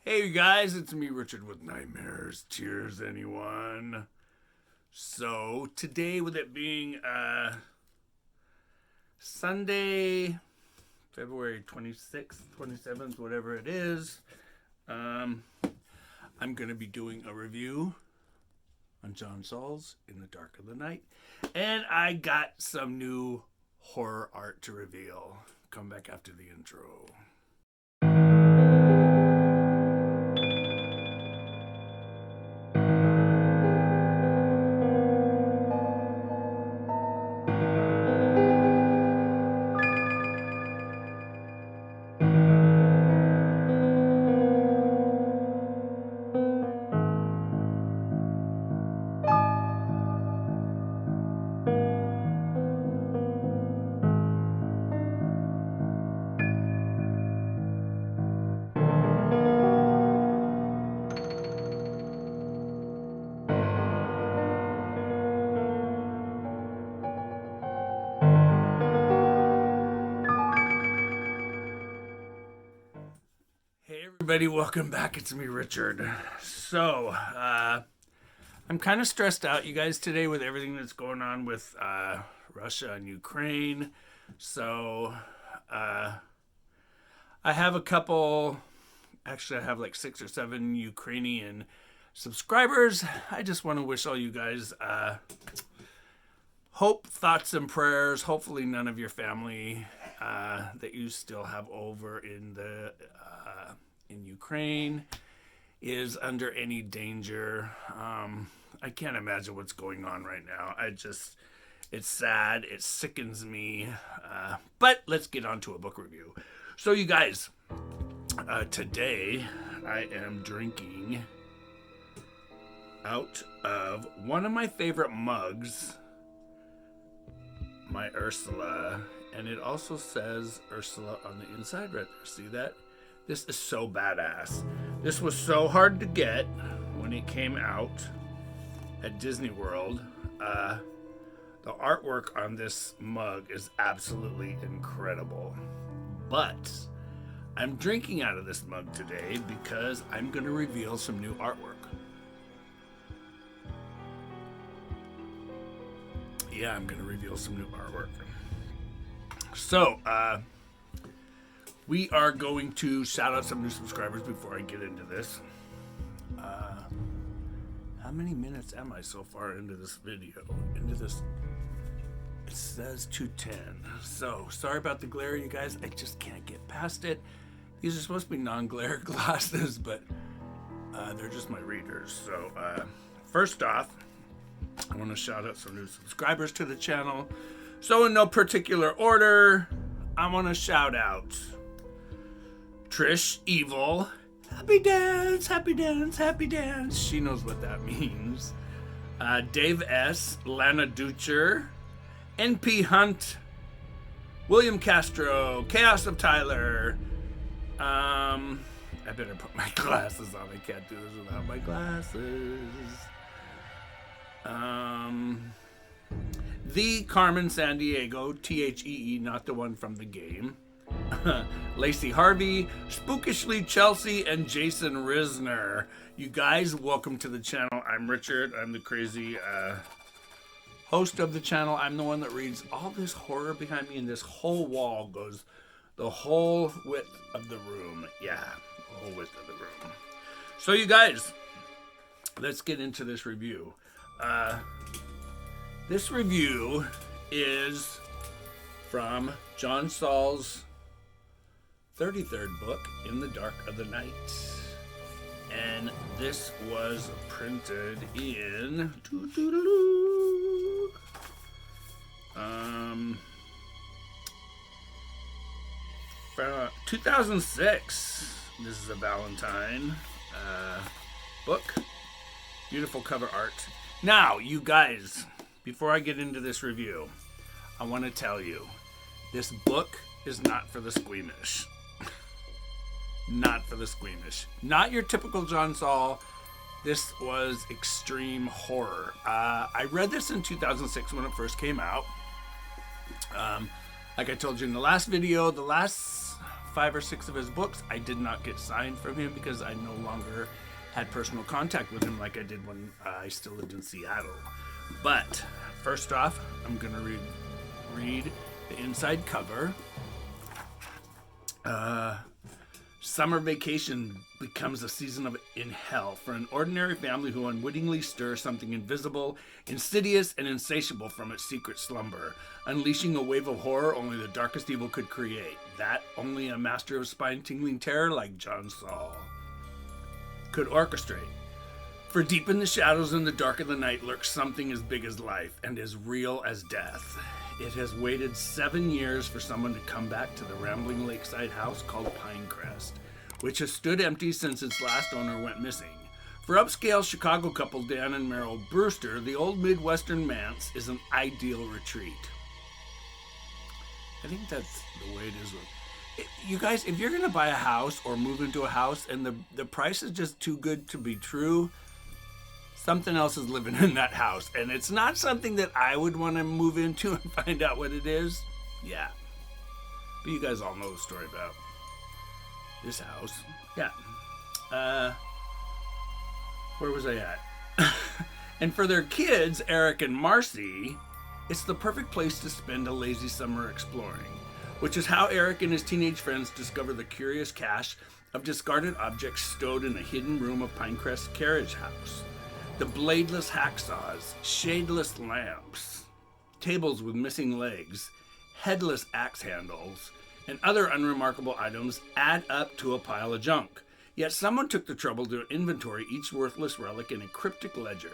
Hey you guys, it's me Richard with Nightmares. Cheers anyone? So today, with it being Sunday, February 26th, 27th, whatever it is, I'm going to be doing a review on John Saul's In the Dark of the Night. And I got some new horror art to reveal. Come back after the intro. Hey everybody, welcome back. It's me, Richard. So, I'm kind of stressed out, you guys, today with everything that's going on with Russia and Ukraine. So, I have a couple, actually I have like 6 or 7 Ukrainian subscribers. I just want to wish all you guys hope, thoughts, and prayers. Hopefully none of your family that you still have over in Ukraine is under any danger. I can't imagine what's going on right now. It's sad. It sickens me. But let's get on to a book review. So you guys, today I am drinking out of one of my favorite mugs, my Ursula, and it also says Ursula on the inside right there. See that? This is so badass. This was so hard to get when it came out at Disney World. The artwork on this mug is absolutely incredible. But I'm drinking out of this mug today because I'm going to reveal some new artwork. Yeah, I'm going to reveal some new artwork. So, we are going to shout out some new subscribers before I get into this. How many minutes am I so far into this video? It says 2:10. So, sorry about the glare, you guys. I just can't get past it. These are supposed to be non-glare glasses, but they're just my readers. So, first off, I want to shout out some new subscribers to the channel. So, in no particular order, I want to shout out Trish Evil. Happy dance, happy dance, happy dance. She knows what that means. Dave S., Lana Ducher, NP Hunt, William Castro, Chaos of Tyler. I better put my glasses on. I can't do this without my glasses. The Carmen San Diego, Thee, not the one from the game. Lacey Harvey, Spookishly Chelsea, and Jason Risner. You guys, welcome to the channel. I'm Richard. I'm the crazy host of the channel. I'm the one that reads all this horror behind me, and this whole wall goes the whole width of the room. Yeah, the whole width of the room. So you guys, let's get into this review. This review is from John Saul's 33rd book, In the Dark of the Night. And this was printed in 2006. This is a Valentine book. Beautiful cover art. Now, you guys, before I get into this review, I want to tell you, this book is not for the squeamish. Not for the squeamish. Not your typical John Saul. This was extreme horror. I read this in 2006 when it first came out. Like I told you in the last video, the last 5 or 6 of his books. I did not get signed from him because I no longer had personal contact with him like I did when I still lived in Seattle. But first off, I'm going to read the inside cover. Summer vacation becomes a season in hell for an ordinary family who unwittingly stirs something invisible, insidious, and insatiable from its secret slumber, unleashing a wave of horror only the darkest evil could create. That only a master of spine-tingling terror like John Saul could orchestrate. For deep in the shadows and the dark of the night lurks something as big as life and as real as death. It has waited 7 years for someone to come back to the rambling lakeside house called Pinecrest, which has stood empty since its last owner went missing. For upscale Chicago couple Dan and Meryl Brewster, the old Midwestern manse is an ideal retreat. I think that's the way it is. You guys, if you're going to buy a house or move into a house and the price is just too good to be true, something else is living in that house. And it's not something that I would want to move into and find out what it is. Yeah. But you guys all know the story about this house. Yeah. Where was I at? And for their kids, Eric and Marcy, it's the perfect place to spend a lazy summer exploring, which is how Eric and his teenage friends discover the curious cache of discarded objects stowed in a hidden room of Pinecrest carriage house. The bladeless hacksaws, shadeless lamps, tables with missing legs, headless axe handles, and other unremarkable items add up to a pile of junk. Yet someone took the trouble to inventory each worthless relic in a cryptic ledger.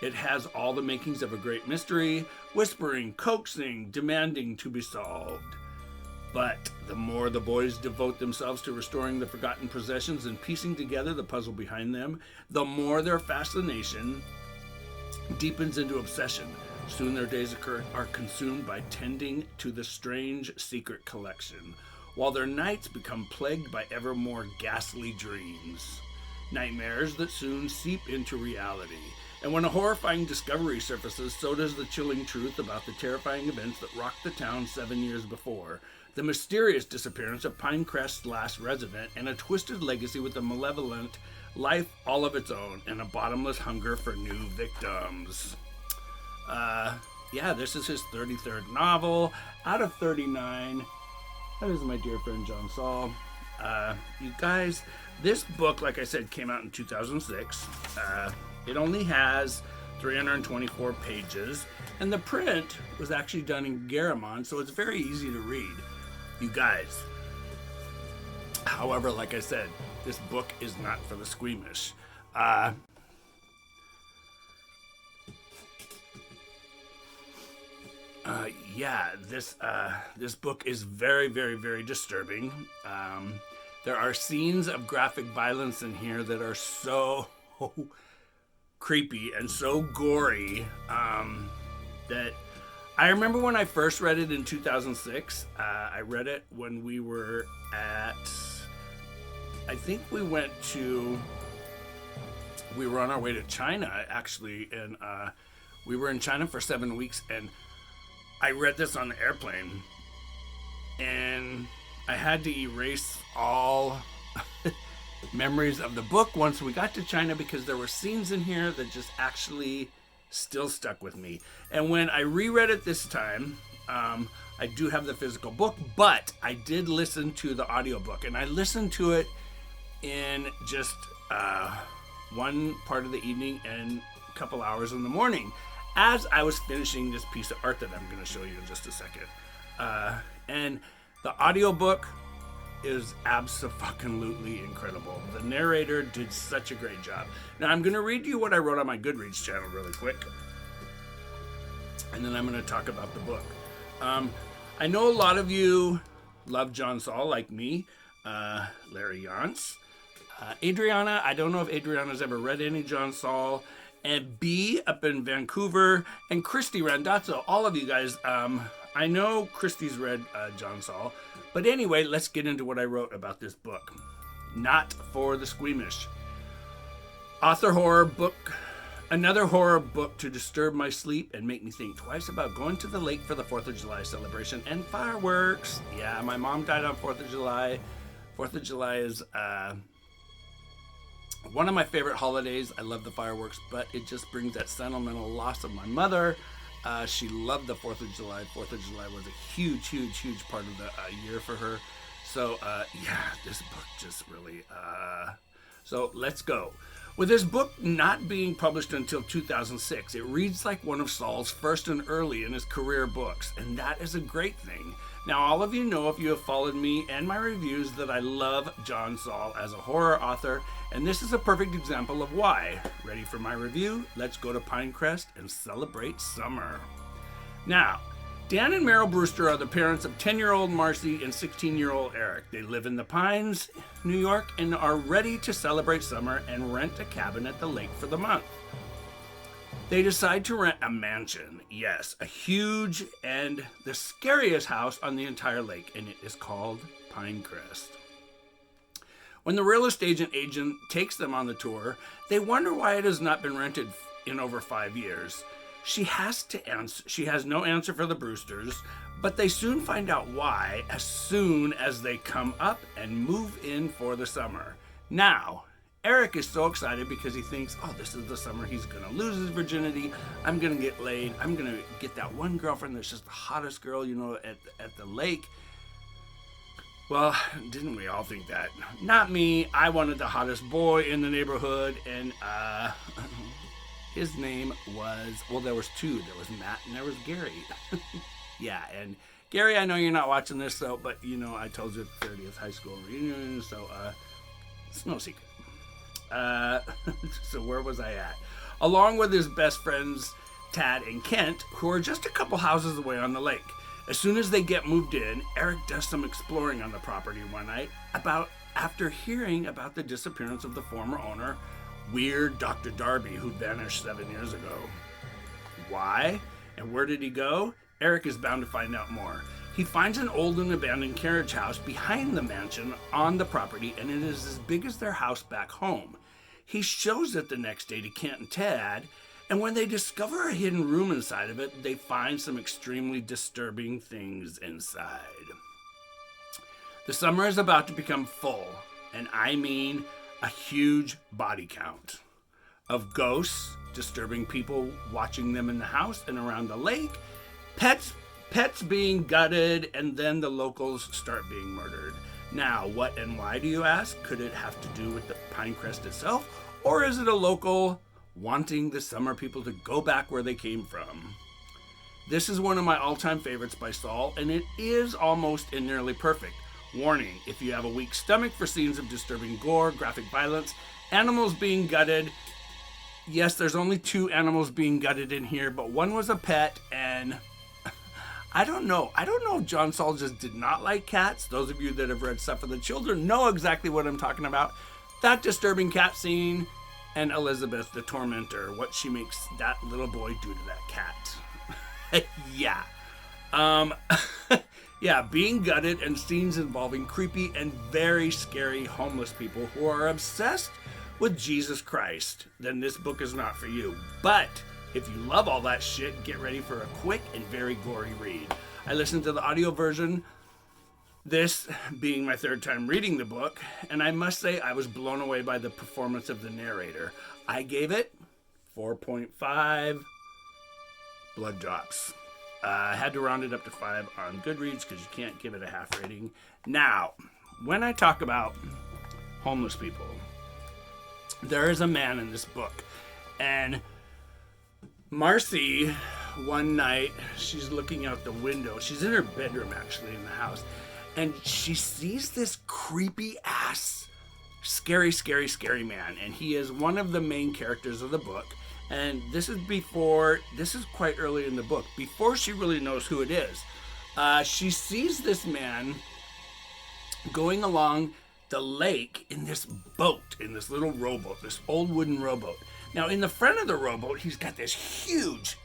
It has all the makings of a great mystery, whispering, coaxing, demanding to be solved. But the more the boys devote themselves to restoring the forgotten possessions and piecing together the puzzle behind them, the more their fascination deepens into obsession. Soon their days are consumed by tending to the strange secret collection, while their nights become plagued by ever more ghastly dreams. Nightmares that soon seep into reality. And when a horrifying discovery surfaces, so does the chilling truth about the terrifying events that rocked the town 7 years before. The mysterious disappearance of Pinecrest's last resident, and a twisted legacy with a malevolent life all of its own, and a bottomless hunger for new victims. This is his 33rd novel out of 39. That is my dear friend John Saul. You guys, this book, like I said, came out in 2006. It only has 324 pages, and the print was actually done in Garamond, so it's very easy to read. You guys, however, like I said, this book is not for the squeamish. This book is very, very, very disturbing. There are scenes of graphic violence in here that are so creepy and so gory that I remember when I first read it in 2006. I read it when we were at, I think we were on our way to China, actually, and we were in China for 7 weeks, and I read this on the airplane, and I had to erase all memories of the book once we got to China, because there were scenes in here that just actually still stuck with me. And when I reread it this time, I do have the physical book, but I did listen to the audiobook, and I listened to it in just one part of the evening and a couple hours in the morning as I was finishing this piece of art that I'm going to show you in just a second. And the audiobook is abso-fucking-lutely incredible. The narrator did such a great job. Now I'm going to read you what I wrote on my Goodreads channel really quick, and then I'm going to talk about the book. I know a lot of you love John Saul like me, Larry Yance. Adriana, I don't know if Adriana's ever read any John Saul, and B up in Vancouver, and Christy Randazzo, all of you guys. I know Christy's read John Saul, but anyway, let's get into what I wrote about this book. Not for the squeamish. Author horror book. Another horror book to disturb my sleep and make me think twice about going to the lake for the 4th of July celebration and fireworks. Yeah, my mom died on 4th of July 4th of July is one of my favorite holidays. I love the fireworks, but it just brings that sentimental loss of my mother. She loved the 4th of July. 4th of July was a huge, huge, huge part of the year for her. So, yeah, this book just really... So, let's go. With this book not being published until 2006, it reads like one of Saul's first and early in his career books, and that is a great thing. Now, all of you know, if you have followed me and my reviews, that I love John Saul as a horror author, and this is a perfect example of why. Ready for my review? Let's go to Pinecrest and celebrate summer. Now, Dan and Meryl Brewster are the parents of 10-year-old Marcy and 16-year-old Eric. They live in the Pines, New York, and are ready to celebrate summer and rent a cabin at the lake for the month. They decide to rent a mansion. Yes, a huge and the scariest house on the entire lake, and it is called Pinecrest. When the real estate agent takes them on the tour, they wonder why it has not been rented in over 5 years. She has no answer for the Brewsters, but they soon find out why as soon as they come up and move in for the summer. Now, Eric is so excited because he thinks, oh, this is the summer he's going to lose his virginity. I'm going to get laid. I'm going to get that one girlfriend that's just the hottest girl, at the lake. Well, didn't we all think that? Not me. I wanted the hottest boy in the neighborhood, and his name was, well, there was two. There was Matt and there was Gary. Yeah, and Gary, I know you're not watching this, but I told you at the 30th high school reunion, so it's no secret. So where was I at? Along with his best friends, Tad and Kent, who are just a couple houses away on the lake. As soon as they get moved in, Eric does some exploring on the property one night after hearing about the disappearance of the former owner, Weird Dr. Darby, who vanished 7 years ago. Why? And where did he go? Eric is bound to find out more. He finds an old and abandoned carriage house behind the mansion on the property, and it is as big as their house back home. He shows it the next day to Kent and Tad, and when they discover a hidden room inside of it, they find some extremely disturbing things inside. The summer is about to become full, and I mean a huge body count of ghosts disturbing people watching them in the house and around the lake, pets being gutted, and then the locals start being murdered. Now, what and why do you ask? Could it have to do with the Pinecrest itself, or is it a local wanting the summer people to go back where they came from? This is one of my all-time favorites by Saul, and it is almost and nearly perfect. Warning, if you have a weak stomach for scenes of disturbing gore, graphic violence, animals being gutted. Yes, there's only 2 animals being gutted in here, but one was a pet, and I don't know if John Saul just did not like cats. Those of you that have read Stuff for the Children know exactly what I'm talking about. That disturbing cat scene, and Elizabeth, the tormentor, what she makes that little boy do to that cat. Yeah. Yeah, being gutted and scenes involving creepy and very scary homeless people who are obsessed with Jesus Christ, then this book is not for you. But if you love all that shit, get ready for a quick and very gory read. I listened to the audio version, this being my 3rd time reading the book, and I must say I was blown away by the performance of the narrator. I gave it 4.5 blood drops. I had to round it up to 5 on Goodreads because you can't give it a half rating. Now, when I talk about homeless people, there is a man in this book, and Marcy, one night, she's looking out the window. She's in her bedroom, actually, in the house, and she sees this creepy ass, scary, scary, scary man, and he is one of the main characters of the book. And this is quite early in the book, before she really knows who it is. She sees this man going along the lake in this boat, in this little rowboat, this old wooden rowboat. Now, in the front of the rowboat, he's got this huge,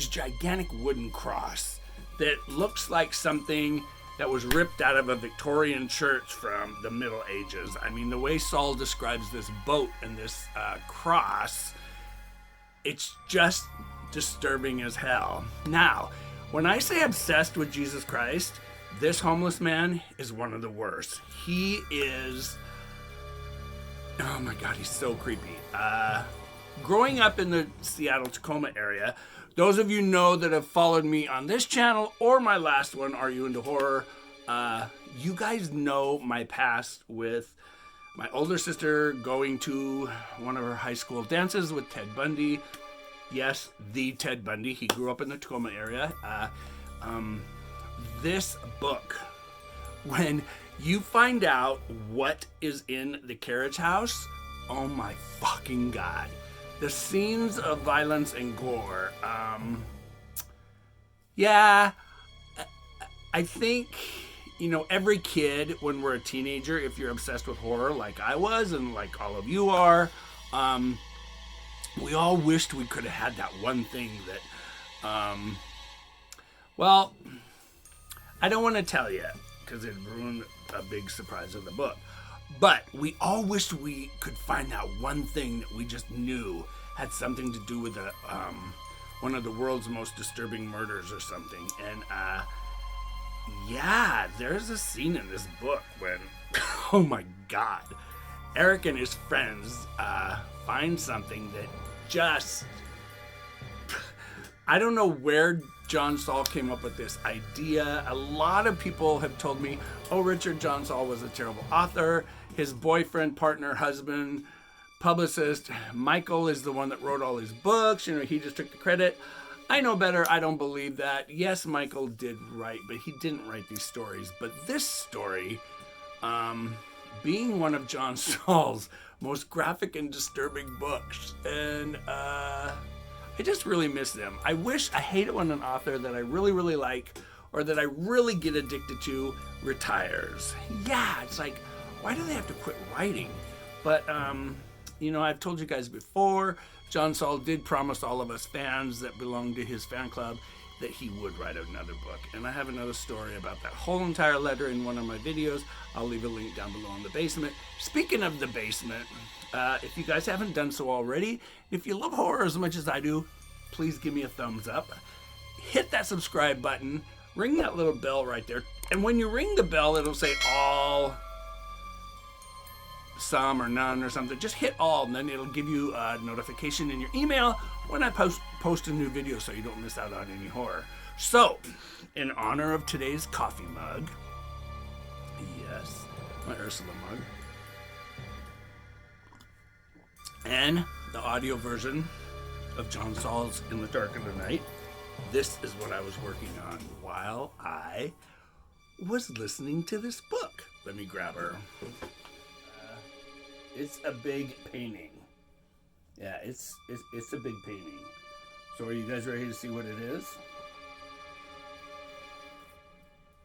gigantic wooden cross that looks like something that was ripped out of a Victorian church from the Middle Ages. I mean, the way Saul describes this boat and this cross, it's just disturbing as hell. Now, when I say obsessed with Jesus Christ, This homeless man is one of the worst. He is, oh my God, he's so creepy. Growing up in the Seattle-Tacoma area, those of you know that have followed me on this channel or my last one, Are You Into Horror? You guys know my past with my older sister going to one of her high school dances with Ted Bundy. Yes, the Ted Bundy. He grew up in the Tacoma area. This book, when you find out what is in the carriage house, oh my fucking God. The scenes of violence and gore. Yeah, I think, you know, every kid, when we're a teenager, if you're obsessed with horror like I was and like all of you are, we all wished we could have had that one thing that, well, I don't want to tell you because it'd ruin a big surprise of the book. But we all wished we could find that one thing that we just knew had something to do with one of the world's most disturbing murders or something. And yeah, there's a scene in this book when, oh my God, Eric and his friends find something that just, I don't know where John Saul came up with this idea. A lot of people have told me, oh, Richard, John Saul was a terrible author. His boyfriend, partner, husband, publicist, Michael, is the one that wrote all his books. You know, he just took the credit. I know better. I don't believe that. Yes, Michael did write, but he didn't write these stories. But this story, being one of John Saul's most graphic and disturbing books, and I just really miss them. I hate it when an author that I really, really like or that I really get addicted to retires. Yeah, it's like, why do they have to quit writing? But, you know, I've told you guys before, John Saul did promise all of us fans that belong to his fan club that he would write another book. And I have another story about that whole entire letter in one of my videos. I'll leave a link down below in the basement. Speaking of the basement, if you guys haven't done so already, if you love horror as much as I do, please give me a thumbs up. Hit that subscribe button. Ring that little bell right there. And when you ring the bell, it'll say all, some, or none or something. Just hit all, and then it'll give you a notification in your email when I post a new video so you don't miss out on any horror. So, in honor of today's coffee mug, yes, my Ursula mug, and the audio version of John Saul's In the Dark of the Night, this is what I was working on while I was listening to this book. Let me grab her. It's a big painting. Yeah, it's a big painting. So are you guys ready to see what it is?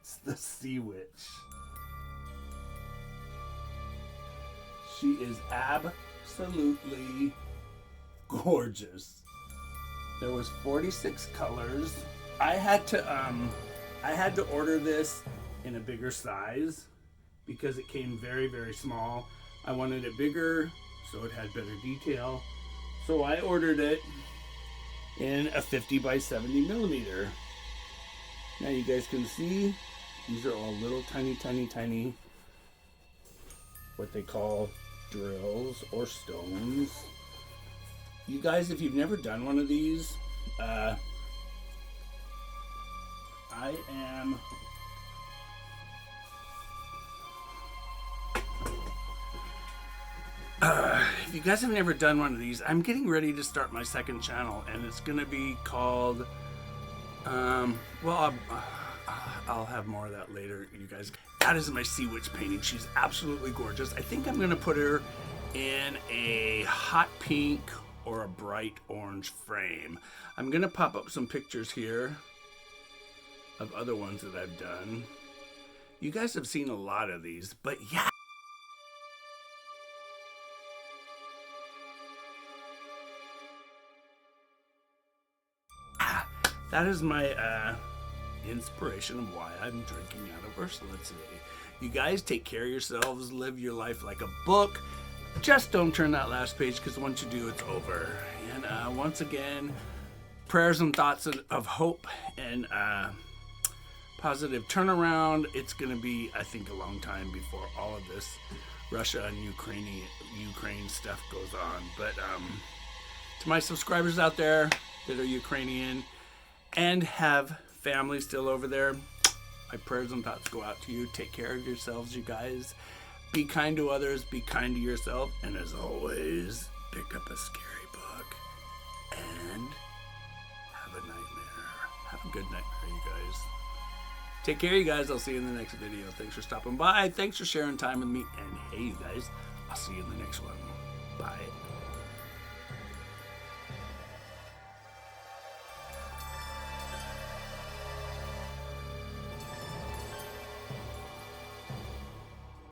It's the Sea Witch. She is absolutely gorgeous. There was 46 colors. I had to order this in a bigger size because it came very, very small. I wanted it bigger so it had better detail. So I ordered it in a 50 by 70 millimeter. Now you guys can see these are all little tiny what they call drills or stones. You guys, if you've never done one of these, I am if you guys have never done one of these, I'm getting ready to start my second channel, and it's gonna be called well, I'll have more of that later, you guys. That is my Sea Witch painting. She's absolutely gorgeous. I think I'm gonna put her in a hot pink or a bright orange frame. I'm gonna pop up some pictures here of other ones that I've done. You guys have seen a lot of these, but yeah. That is my inspiration of why I'm drinking out of Ursula today. You guys take care of yourselves, live your life like a book. Just don't turn that last page, because once you do, it's over. And once again, prayers and thoughts of hope and positive turnaround. It's going to be, I think, a long time before all of this Russia and Ukraine stuff goes on. But to my subscribers out there that are Ukrainian and have family still over there, my prayers and thoughts go out to you. Take care of yourselves, you guys. Be kind to others. Be kind to yourself. And as always, pick up a scary book and have a nightmare. Have a good nightmare, you guys. Take care, you guys. I'll see you in the next video. Thanks for stopping by. Thanks for sharing time with me. And hey, you guys, I'll see you in the next one. Bye.